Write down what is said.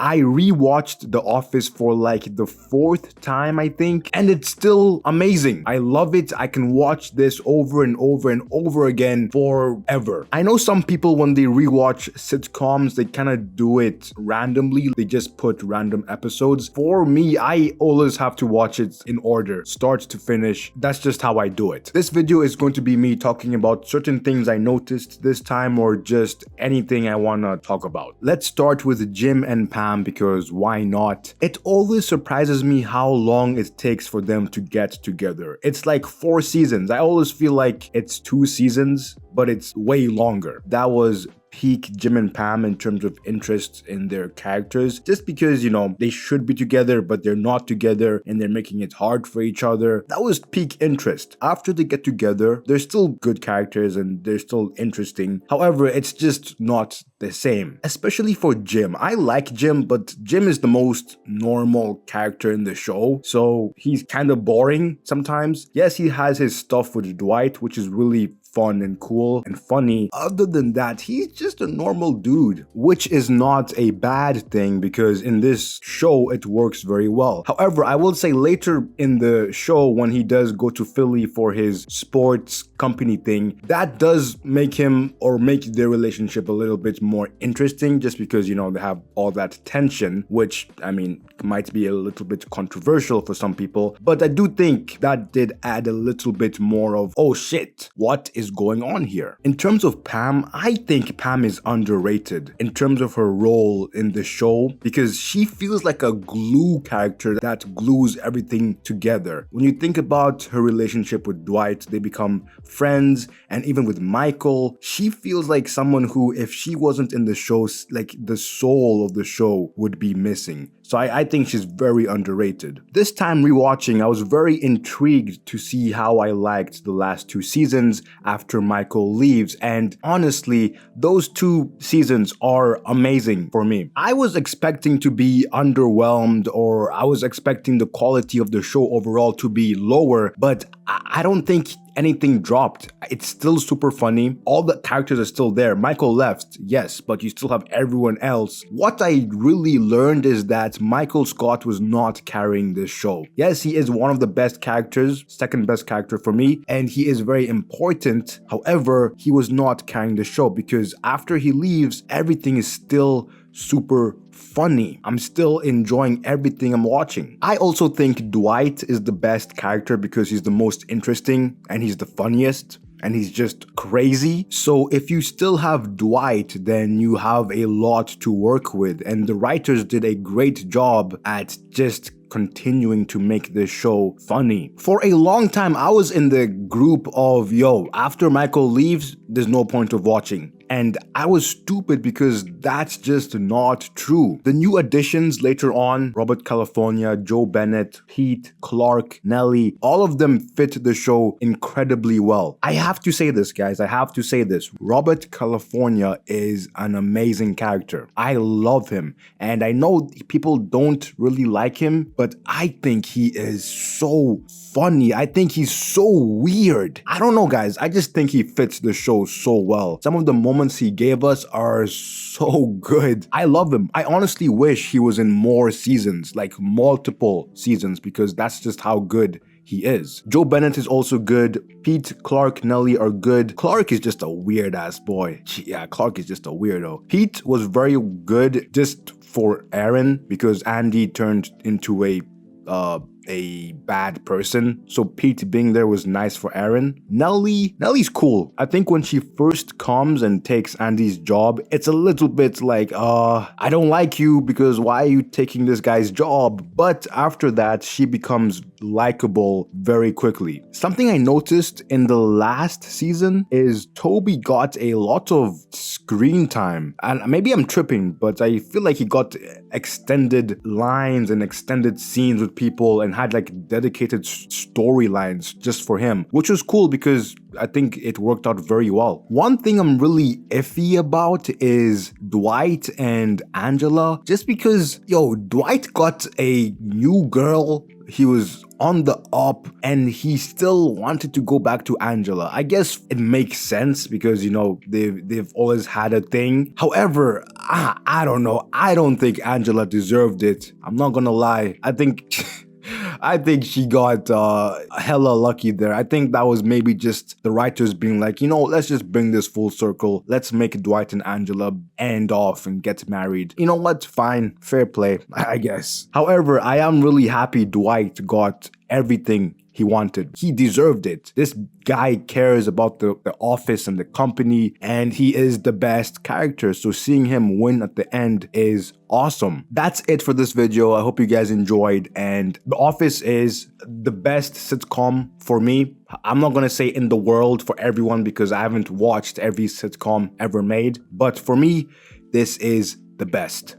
I rewatched The Office for like the 4th time, I think, and it's still amazing. I love it. I can watch this over and over and over again forever. I know some people, when they rewatch sitcoms, they kind of do it randomly. They just put random episodes. For me, I always have to watch it in order, start to finish. That's just how I do it. This video is going to be me talking about certain things I noticed this time, or just anything I want to talk about. Let's start with Jim and Pam, because why not? It always surprises me how long it takes for them to get together. It's like 4 seasons. I always feel like it's 2 seasons, but it's way longer. That was peak Jim and Pam in terms of interest in their characters, just because, you know, they should be together but they're not together and they're making it hard for each other. That was peak interest. After they get together, they're still good characters and they're still interesting. However, it's just not the same, especially for Jim. I like Jim, but Jim is the most normal character in the show, so he's kind of boring sometimes. Yes, he has his stuff with Dwight, which is really fun and cool and funny. Other than that, he's just a normal dude, which is not a bad thing because in this show it works very well. However, I will say later in the show, when he does go to Philly for his sports company thing, that does make him, or make their relationship, a little bit more interesting, just because, you know, they have all that tension, which, I mean, might be a little bit controversial for some people, but I do think that did add a little bit more of, oh shit, what is going on here? In terms of Pam, I think Pam is underrated in terms of her role in the show, because she feels like a glue character that glues everything together. When you think about her relationship with Dwight, they become friends, and even with Michael, she feels like someone who, if she wasn't in the show, like the soul of the show would be missing. So I think she's very underrated. This time rewatching, I was very intrigued to see how I liked the last 2 seasons after Michael leaves, and honestly, those 2 seasons are amazing for me. I was expecting to be underwhelmed, or I was expecting the quality of the show overall to be lower, but I don't think anything dropped. It's still super funny. All the characters are still there. Michael left, yes, but you still have everyone else. What I really learned is that Michael Scott was not carrying this show. Yes, he is one of the best characters, second best character for me, and he is very important. However, he was not carrying the show, because after he leaves, everything is still super funny. I'm still enjoying everything I'm watching. I also think Dwight is the best character because he's the most interesting and he's the funniest and he's just crazy. So if you still have Dwight, then you have a lot to work with, and the writers did a great job at just continuing to make this show funny. For a long time, I was in the group of, yo, after Michael leaves, there's no point of watching. And I was stupid because that's just not true. The new additions later on, Robert California, Joe Bennett, Pete, Clark, Nellie, all of them fit the show incredibly well. I have to say this, guys. I have to say this. Robert California is an amazing character. I love him. And I know people don't really like him, but I think he is so funny. I think he's so weird. I don't know, guys. I just think he fits the show so well. Some of the moments he gave us are so good. I love him. I honestly wish he was in more seasons, like multiple seasons, because that's just how good he is. Joe Bennett is also good. Pete, Clark, Nellie are good. Clark is just a weird ass boy. Yeah, Clark is just a weirdo. Pete was very good just for Aaron, because Andy turned into a bad person, so Pete being there was nice for Aaron. Nellie's cool. I think when she first comes and takes Andy's job, it's a little bit like, I don't like you because why are you taking this guy's job? But after that, she becomes likable very quickly. Something I noticed in the last season is Toby got a lot of screen time, and maybe I'm tripping, but I feel like he got extended lines and extended scenes with people, and and had like dedicated storylines just for him, which was cool because I think it worked out very well. One thing I'm really iffy about is Dwight and Angela, just because, yo, Dwight got a new girl. He was on the up and he still wanted to go back to Angela. I guess it makes sense because, you know, they've always had a thing. However, I don't know. I don't think Angela deserved it. I'm not gonna lie. I think I think she got hella lucky there. I think that was maybe just the writers being like, you know, let's just bring this full circle. Let's make Dwight and Angela end off and get married. You know what? Fine. Fair play, I guess. However, I am really happy Dwight got everything he wanted. He deserved it. This guy cares about the office and the company, and he is the best character. So seeing him win at the end is awesome. That's it for this video. I hope you guys enjoyed. And The Office is the best sitcom for me. I'm not gonna say in the world for everyone because I haven't watched every sitcom ever made. But for me, this is the best.